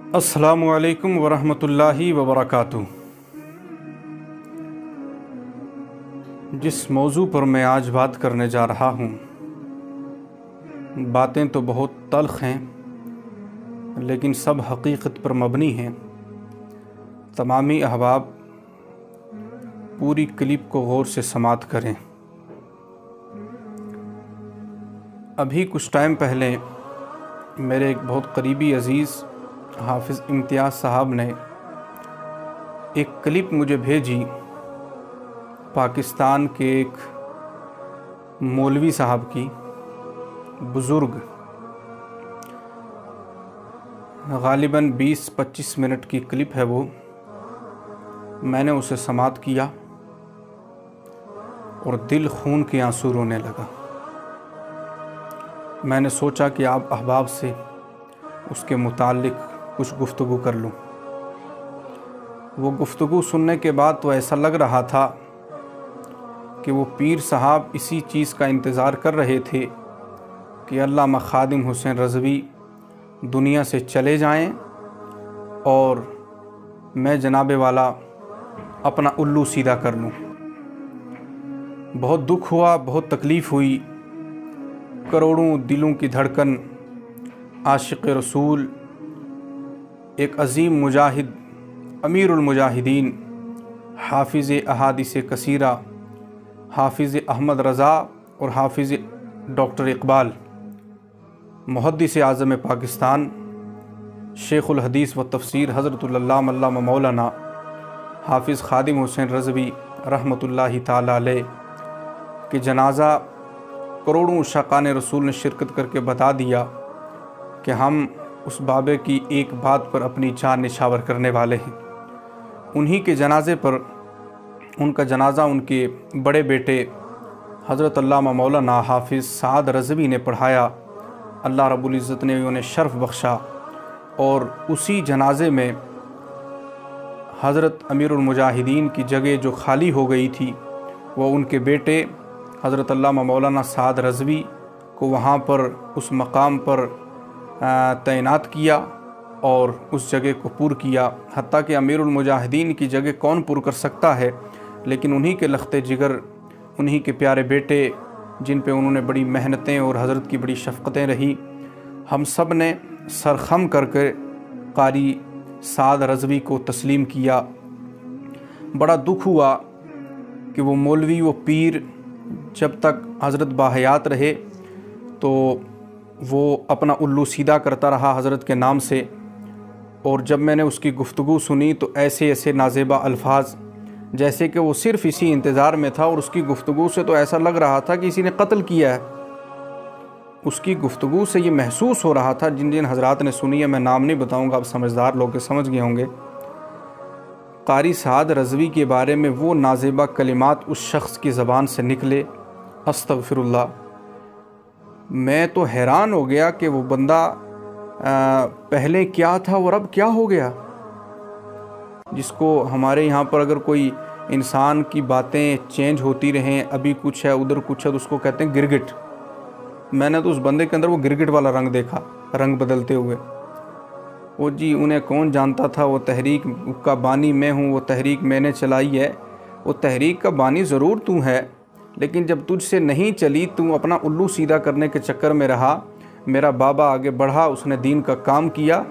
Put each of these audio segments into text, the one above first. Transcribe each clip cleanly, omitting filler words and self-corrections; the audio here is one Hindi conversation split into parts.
अस्सलामु अलैकुम वरहमतुल्लाहि वबरकातुहू। जिस मौजू पर मैं आज बात करने जा रहा हूँ, बातें तो बहुत तल्ख़ हैं, लेकिन सब हकीकत पर मबनी हैं। तमामी अहबाब पूरी क्लिप को गौर से समात करें। अभी कुछ टाइम पहले मेरे एक बहुत करीबी अज़ीज़ हाफिज़ इम्तियाज़ साहब ने एक क्लिप मुझे भेजी। पाकिस्तान के एक मौलवी साहब की, बुज़ुर्ग, गालिबन 20-25 मिनट की क्लिप है वो। मैंने उसे समात किया और दिल खून के आंसू रोने लगा। मैंने सोचा कि आप अहबाब से उसके मुताल्लिक़ कुछ गुफ्तगू कर लूँ। वो गुफ्तगू सुनने के बाद तो ऐसा लग रहा था कि वो पीर साहब इसी चीज़ का इंतज़ार कर रहे थे कि अल्लामा खादिम हुसैन रज़वी दुनिया से चले जाएं और मैं जनाबे वाला अपना उल्लू सीधा कर लूँ। बहुत दुख हुआ, बहुत तकलीफ़ हुई। करोड़ों दिलों की धड़कन, आशिक़ रसूल, एक अज़ीम मुजाहिद, अमीरुल मुजाहिदीन, हाफिज़ अहादीस कसीरा, हाफिज़ अहमद रज़ा और हाफिज़ डॉक्टर इकबाल, मुहद्दिस आज़म पाकिस्तान, शेखुल हदीस व तफ़सीर हज़रतुल अल्लामा मौलाना हाफिज़ खादिम हुसैन रज़वी रहमतुल्लाहि ताला अलैह के जनाज़ा करोड़ों शाकान रसूल ने शिरकत करके बता दिया कि हम उस बाबे की एक बात पर अपनी जान निछावर करने वाले हैं। उन्हीं के जनाज़े पर, उनका जनाज़ा उनके बड़े बेटे हज़रत अल्लामा मौलाना हाफिज़ साद रज़वी ने पढ़ाया। अल्लाह रब्बुल इज़्ज़त ने उन्हें शर्फ़ बख्शा और उसी जनाज़े में हज़रत अमीरुल मुजाहिदीन की जगह जो खाली हो गई थी, वो उनके बेटे हज़रत अल्लामा मौलाना साद रज़वी को वहाँ पर उस मकाम पर तैनात किया और उस जगह को पुर किया। हत्ता कि अमीरुल मुजाहिदीन की जगह कौन पुर कर सकता है, लेकिन उन्हीं के लख्ते जिगर, उन्हीं के प्यारे बेटे, जिन पे उन्होंने बड़ी मेहनतें और हज़रत की बड़ी शफ़क़तें रही, हम सब ने सरख़म करके कारी साद रज़वी को तस्लीम किया। बड़ा दुख हुआ कि वो मौलवी, वो पीर जब तक हज़रत बाहयात रहे तो वो अपना उल्लू सीधा करता रहा हज़रत के नाम से। और जब मैंने उसकी गुफ्तगू सुनी तो ऐसे ऐसे नाज़ेबा अल्फाज, जैसे कि वो सिर्फ़ इसी इंतज़ार में था। और उसकी गुफ्तगू से तो ऐसा लग रहा था कि किसी ने कत्ल किया है। उसकी गुफ्तगू से ये महसूस हो रहा था, जिन जिन हज़रात ने सुनी है, मैं नाम नहीं बताऊँगा, आप समझदार लोग समझ गए होंगे, कारी साद रज़वी के बारे में वो नाज़ेबा कलिमात उस शख्स की ज़बान से निकले, अस्तग़फिरुल्लाह। मैं तो हैरान हो गया कि वो बंदा पहले क्या था और अब क्या हो गया। जिसको हमारे यहाँ पर अगर कोई इंसान की बातें चेंज होती रहें, अभी कुछ है उधर कुछ है, तो उसको कहते हैं गिरगिट। मैंने तो उस बंदे के अंदर वो गिरगिट वाला रंग देखा, रंग बदलते हुए। वो जी, उन्हें कौन जानता था, वो तहरीक का बानी मैं हूँ, वो तहरीक मैंने चलाई है। वो तहरीक का बानी ज़रूर तू है, लेकिन जब तुझसे नहीं चली, तू अपना उल्लू सीधा करने के चक्कर में रहा। मेरा बाबा आगे बढ़ा, उसने दीन का काम किया।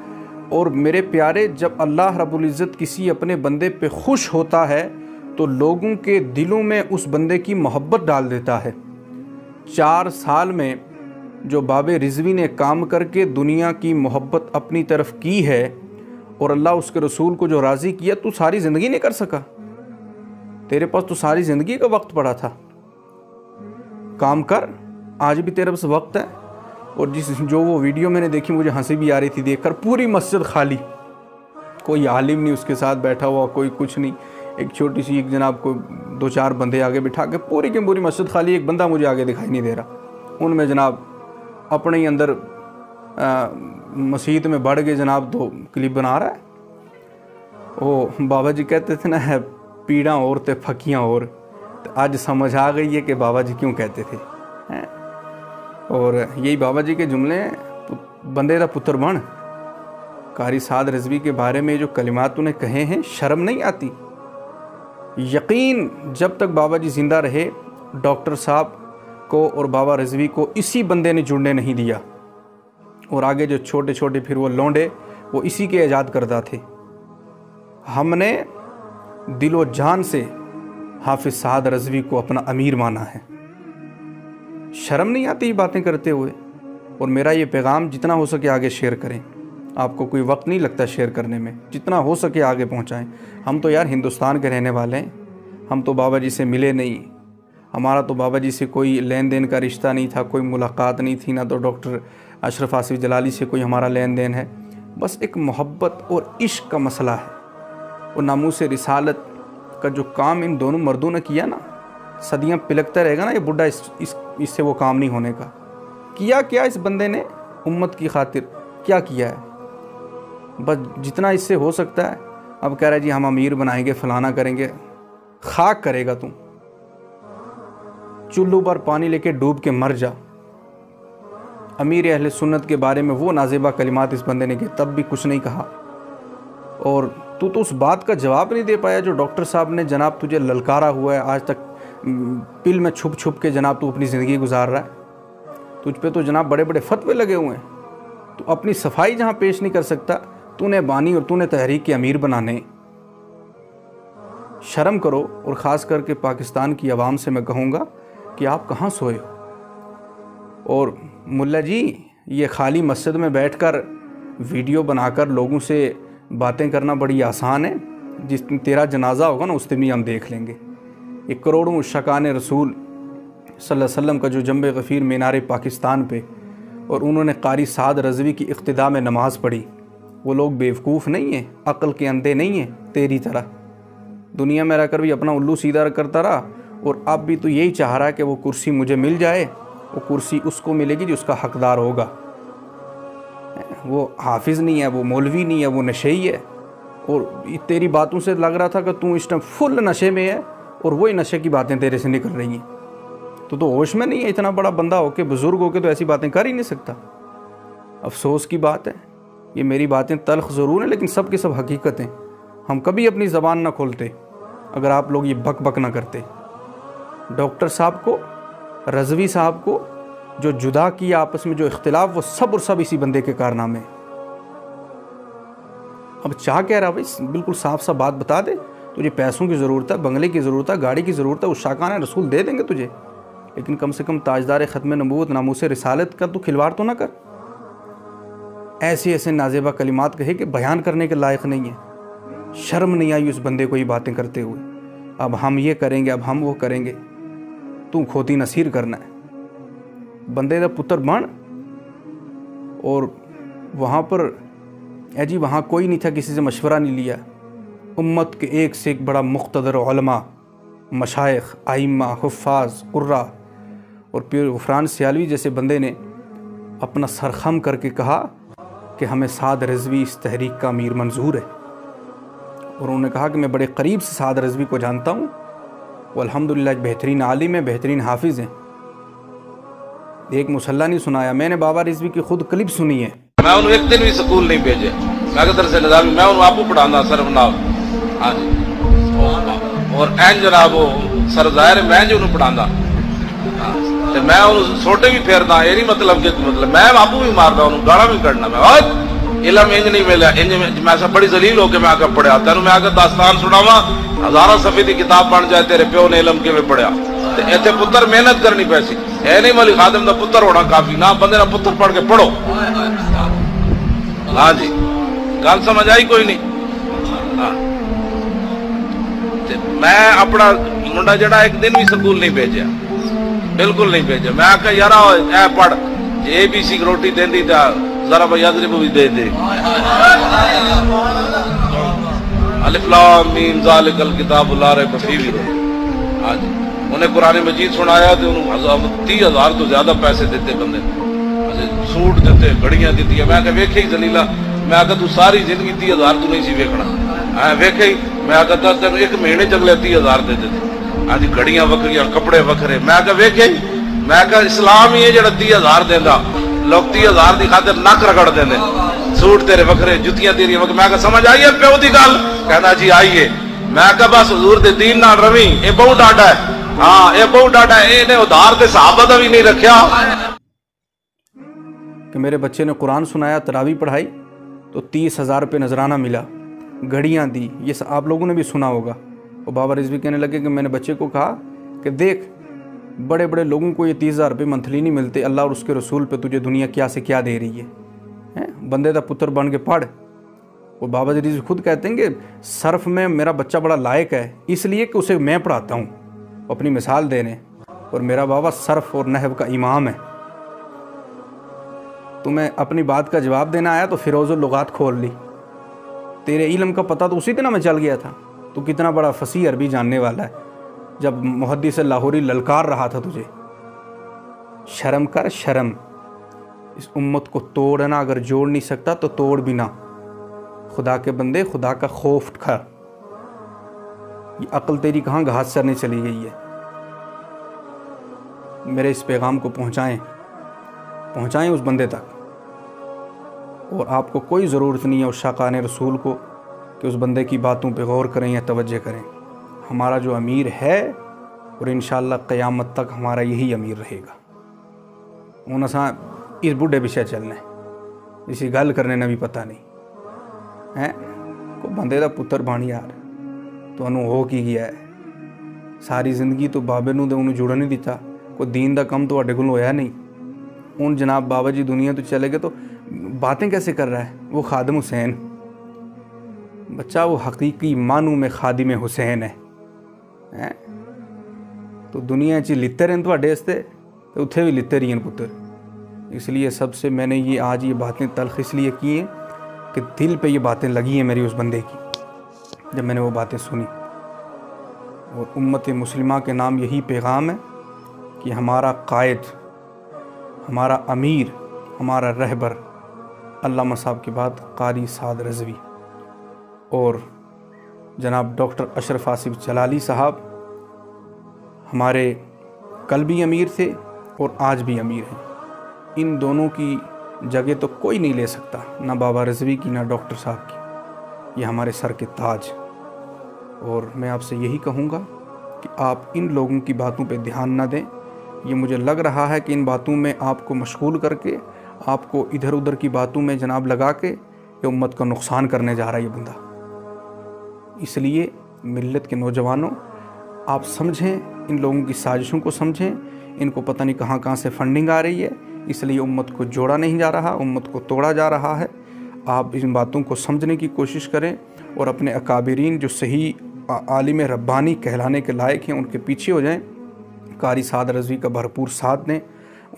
और मेरे प्यारे, जब अल्लाह रब्बुल इज़्ज़त किसी अपने बंदे पे खुश होता है तो लोगों के दिलों में उस बंदे की मोहब्बत डाल देता है। 4 साल में जो बाबे रिज़वी ने काम करके दुनिया की मोहब्बत अपनी तरफ की है और अल्लाह उसके रसूल को जो राज़ी किया, तू सारी ज़िंदगी नहीं कर सका। तेरे पास तो सारी ज़िंदगी का वक्त पड़ा था। काम कर, आज भी तेरे पास वक्त है। और जो वो वीडियो मैंने देखी, मुझे हंसी भी आ रही थी देखकर। पूरी मस्जिद खाली, कोई आलिम नहीं उसके साथ बैठा हुआ, कोई कुछ नहीं। एक छोटी सी, एक जनाब को 2-4 बंदे आगे बिठा के पूरी की पूरी मस्जिद खाली, एक बंदा मुझे आगे दिखाई नहीं दे रहा। उनमें जनाब अपने ही अंदर मस्जिद में बढ़ गए जनाब, तो क्लिप बना रहा है। वो बाबा जी कहते थे ना, है पीड़ा और ते फकियाँ और। तो आज समझ आ गई है कि बाबा जी क्यों कहते थे। और यही बाबा जी के जुमले, बंदे दा पुत्र बन, कारी साद रिजवी के बारे में जो कलिमात तूने कहे हैं, शर्म नहीं आती? यकीन जब तक बाबा जी ज़िंदा रहे, डॉक्टर साहब को और बाबा रिजवी को इसी बंदे ने जुड़ने नहीं दिया, और आगे जो छोटे छोटे फिर वो लौंडे, वो इसी के ईजाद करदा थे। हमने दिलो जान से हाफिज साद रिजवी को अपना अमीर माना है। शर्म नहीं आती ये बातें करते हुए? और मेरा ये पैगाम जितना हो सके आगे शेयर करें। आपको कोई वक्त नहीं लगता शेयर करने में, जितना हो सके आगे पहुंचाएं। हम तो यार हिंदुस्तान के रहने वाले हैं, हम तो बाबा जी से मिले नहीं, हमारा तो बाबा जी से कोई लेन देन का रिश्ता नहीं था, कोई मुलाकात नहीं थी, ना तो डॉक्टर अशरफ आसिफ जलाली से कोई हमारा लेन देन है। बस एक मोहब्बत और इश्क का मसला है। और नामूस रिसालत का जो काम इन दोनों मर्दों ने किया ना, सदियां पिलकता रहेगा ना ये बुढ़ा, इससे वो काम नहीं होने का। किया क्या इस बंदे ने उम्मत की खातिर, क्या किया है? बस जितना इससे हो सकता है। अब कह रहा है जी हम अमीर बनाएंगे, फलाना करेंगे। खाक करेगा तू, चुल्लू पर पानी लेके डूब के मर जा। अमीर अहले सुन्नत के बारे में वो नाज़ेबा कलिमात इस बंदे ने किए, तब भी कुछ नहीं कहा। और तू तो उस बात का जवाब नहीं दे पाया जो डॉक्टर साहब ने जनाब तुझे ललकारा हुआ है। आज तक पिल में छुप छुप के जनाब तू अपनी ज़िंदगी गुजार रहा है। तुझ पे तो जनाब बड़े बड़े फतवे लगे हुए हैं। तू अपनी सफाई जहाँ पेश नहीं कर सकता, तूने बानी और तूने तहरीक के अमीर बनाने। शर्म करो। और ख़ास करके पाकिस्तान की आवाम से मैं कहूँगा कि आप कहाँ सोए हो। और मुल्ला जी, ये खाली मस्जिद में बैठकर वीडियो बनाकर लोगों से बातें करना बड़ी आसान है। जिस दिन तेरा जनाजा होगा ना, उस दिन भी हम देख लेंगे। एक करोड़ों शकान रसूल सल्लल्लाहु अलैहि वसल्लम का जो जंबे गफ़ीर मीनार पाकिस्तान पे, और उन्होंने कारी साद रिजवी की इक़्तिदा में नमाज़ पढ़ी। वो लोग बेवकूफ़ नहीं हैं, अक्ल के अंधे नहीं हैं तेरी तरह। दुनिया में रहकर भी अपना उल्लू सीधा करता रहा, और अब भी तो यही चाह रहा है कि वो कुर्सी मुझे मिल जाए। वो कुर्सी उसको मिलेगी जो उसका हकदार होगा। वो हाफिज़ नहीं है, वो मौलवी नहीं है, वो नशेई है। और तेरी बातों से लग रहा था कि तू इस टाइम फुल नशे में है, और वही नशे की बातें तेरे से निकल रही हैं। तो होश में नहीं है। इतना बड़ा बंदा होके, बुज़ुर्ग होके तो ऐसी बातें कर ही नहीं सकता। अफसोस की बात है। ये मेरी बातें तल्ख ज़रूर हैं, लेकिन सब की सब हकीकत हैं। हम कभी अपनी ज़बान ना खोलते अगर आप लोग ये बक बक ना करते। डॉक्टर साहब को, रिजवी साहब को जो जुदा किया आपस में, जो इख्तिलाफ, वो सब और सब इसी बंदे के कारनामे। अब चाह कह रहा भाई, बिल्कुल साफ साफ बात बता दे। तुझे पैसों की ज़रूरत है, बंगले की ज़रूरत है, गाड़ी की ज़रूरत है, उस शाकान रसूल दे देंगे तुझे, लेकिन कम से कम ताजदार ख़त्म नबूवत नामूस रिसालत का तू खिलवाड़ तो ना कर। ऐसे ऐसे नाजेबा कलिमात कहे कि बयान करने के लायक नहीं है। शर्म नहीं आई उस बंदे को ये बातें करते हुए। अब हम ये करेंगे, अब हम वो करेंगे। तू खोती नसीर करना है, बंदे का पुत्र बन। और वहाँ पर जी वहाँ कोई नहीं था, किसी से मशवरा नहीं लिया। उम्मत के एक से एक बड़ा मुक़्तदर उलमा, मशाइख, आइम्मा, हुफ़ाज़, कुर्रा और पीर गुफ़रान सियालवी जैसे बंदे ने अपना सर खम करके कहा कि हमें साद रिजवी इस तहरीक का अमीर मंजूर है। और उन्होंने कहा कि मैं बड़े करीब से साद रिजवी को जानता हूँ, वो अल्हम्दुलिल्लाह एक बेहतरीन आलिम है, बेहतरीन हाफिज़ हैं। एक मुसल्ला नहीं सुनाया, मैंने बाबा रिजवी की खुद क्लिप सुनी है। मैं उन्हें एक दिन भी स्कूल नहीं भेजे, मैं दरअसल मैं उन्हें आपको पढ़ाना सरफ नाम। हाँ जी, और एन जनाब वो सर जाहिर मैं जो उन्हें पढ़ाना, तो मैं उन्हें छोटे भी फेरदा। ये नहीं मतलब कि मैं बापू भी मारदा, उन्हें गाला भी कढ़ना। मैं इलम इंज नहीं मिला, इंज मैं सब बड़ी जलील होकर मैं आकर पढ़िया। तेन मैं आकर दास्तान सुनावा, हजारों सफे की किताब बन जाए, तेरे प्यो ने इलम किवें पढ़िया। इतने पुत्र मेहनत करनी पैसी है नहीं, मलिक खादिम का पुत्र होना काफी ना, बंदे ना पुत्र पढ़ के पढ़ो। हाँ जी, गल समझ आई कोई नहीं। हाँ, मैं अपना मुंडा जड़ा एक दिन भी स्कूल नहीं भेजा, बिल्कुल नहीं भेजा। मैं आखा यार ए पढ़, ABC की रोटी देंदी था जरा भाई यादरी को भी दे दे। अलिफ लाम मीम ज़ालिकल किताबु ला रैब फीह। हाँ जी, उन्हें कुरान मजीद सुनाया तो उन्होंने 30,000 तो ज्यादा पैसे देते बंदे, सूट देते, घड़ियां दी। मैं आखा वेखे ही जलीला, मैं आखा तू सारी जिंदगी 30,000 तू नहीं सी वेखना। वेखे ही, मैं आखा तेन एक महीने चगले 30,000 दे देते। हाँ जी, घड़ियां वखरियां, कपड़े वखरे। मैं आखा वेखे ही, मैं आखा इस्लाम ही है जो 30,000 देंदा। लोग 30,000 की खातिर नक रगड़ देंगे, सूट तेरे वखरे, जुतियां तेरी वखरे। मैं समझ आई है प्यो की गल? कहना जी आई है। मैं कहा बस हुजूर दे दीन नाल रवी, ये बहुत डाटा है। हाँ ये बहुत डाटा है, इन्हें उधार ते सहाबा दा भी नहीं रखा। कि मेरे बच्चे ने कुरान सुनाया, तरावी पढ़ाई तो 30,000 रुपये नजराना मिला, घड़ियाँ दी। ये आप लोगों ने भी सुना होगा। और बाबा रिजवी कहने लगे कि मैंने बच्चे को कहा कि देख, बड़े बड़े लोगों को ये 30,000 रुपये मंथली नहीं मिलते, अल्लाह और उसके रसूल पे तुझे दुनिया क्या से क्या दे रही है, हैं? बंदे का पुत्र बन के पढ़। और बाबा जी रिजवी खुद कहते हैं कि सर्फ में मेरा बच्चा बड़ा लायक है, इसलिए कि उसे मैं पढ़ाता हूँ, अपनी मिसाल देने। और मेरा बाबा सर्फ और नहव का इमाम है। तुम्हें अपनी बात का जवाब देना आया तो फिरोज़ुल लुगात खोल ली। तेरे इल्म का पता तो उसी दिन में चल गया था। तू कितना बड़ा फसीह अरबी जानने वाला है, जब मुहद्दिस लाहौरी ललकार रहा था तुझे। शर्म कर शर्म। इस उम्मत को तोड़ना अगर जोड़ नहीं सकता तो तोड़ भी ना। खुदा के बंदे, खुदा का खौफ कर। ये अक्ल तेरी कहाँ घास चरने चली गई है? मेरे इस पैगाम को पहुँचाएँ उस बंदे तक। और आपको कोई ज़रूरत नहीं है उस शाकाने रसूल को कि उस बंदे की बातों पे गौर करें या तवज्जो करें। हमारा जो अमीर है, और इंशाअल्लाह क़यामत तक हमारा यही अमीर रहेगा। हूँ असां इस बुढ़े पिछे चलना है, इसी गल करने ने भी पता नहीं है। को बंदे का पुत्र बन यार, तुहानू हो की गया है? सारी जिंदगी तो बाबे नूं ते उन्होंने जुड़न नहीं दिता, कोई दीन का कम तुहाडे कोल होया नहीं। हूँ जनाब बाबा जी दुनिया तो चले गए तो बातें कैसे कर रहा है? वो खादिम हुसैन बच्चा, वो हकीकी मानू में खादिम हुसैन है। तो दुनिया च लित्ते रहन तुहाडे वास्ते, तो उत्थे भी लित्ते रही पुत्र। इसलिए सबसे मैंने ये आज ये बातें तल्ख इसलिए की हैं कि दिल पे ये बातें लगी हैं मेरी उस बंदे की, जब मैंने वो बातें सुनी। और उम्मत मुस्लिमा के नाम यही पैगाम है कि हमारा कायद, हमारा अमीर, हमारा रहबर अल्लामा साहब के बाद कारी साद रज़वी और जनाब डॉक्टर अशरफ आसिफ जलाली साहब हमारे कल भी अमीर थे और आज भी अमीर हैं। इन दोनों की जगह तो कोई नहीं ले सकता, ना बाबा रिजवी की ना डॉक्टर साहब की। ये हमारे सर के ताज। और मैं आपसे यही कहूँगा कि आप इन लोगों की बातों पे ध्यान ना दें। ये मुझे लग रहा है कि इन बातों में आपको मशगूल करके, आपको इधर उधर की बातों में जनाब लगा के ये उम्मत का नुकसान करने जा रहा है ये बंदा। इसलिए मिल्लत के नौजवानों, आप समझें, इन लोगों की साजिशों को समझें। इनको पता नहीं कहाँ कहाँ से फंडिंग आ रही है, इसलिए उम्मत को जोड़ा नहीं जा रहा, उम्मत को तोड़ा जा रहा है। आप इन बातों को समझने की कोशिश करें और अपने अकाबिरीन जो सही आलिम रब्बानी कहलाने के लायक हैं उनके पीछे हो जाएं। कारी साद रज़वी का भरपूर साथ दें।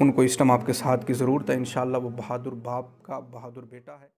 उनको इस टाइम आपके साथ की ज़रूरत है। इंशाअल्लाह वो बहादुर बाप का बहादुर बेटा है।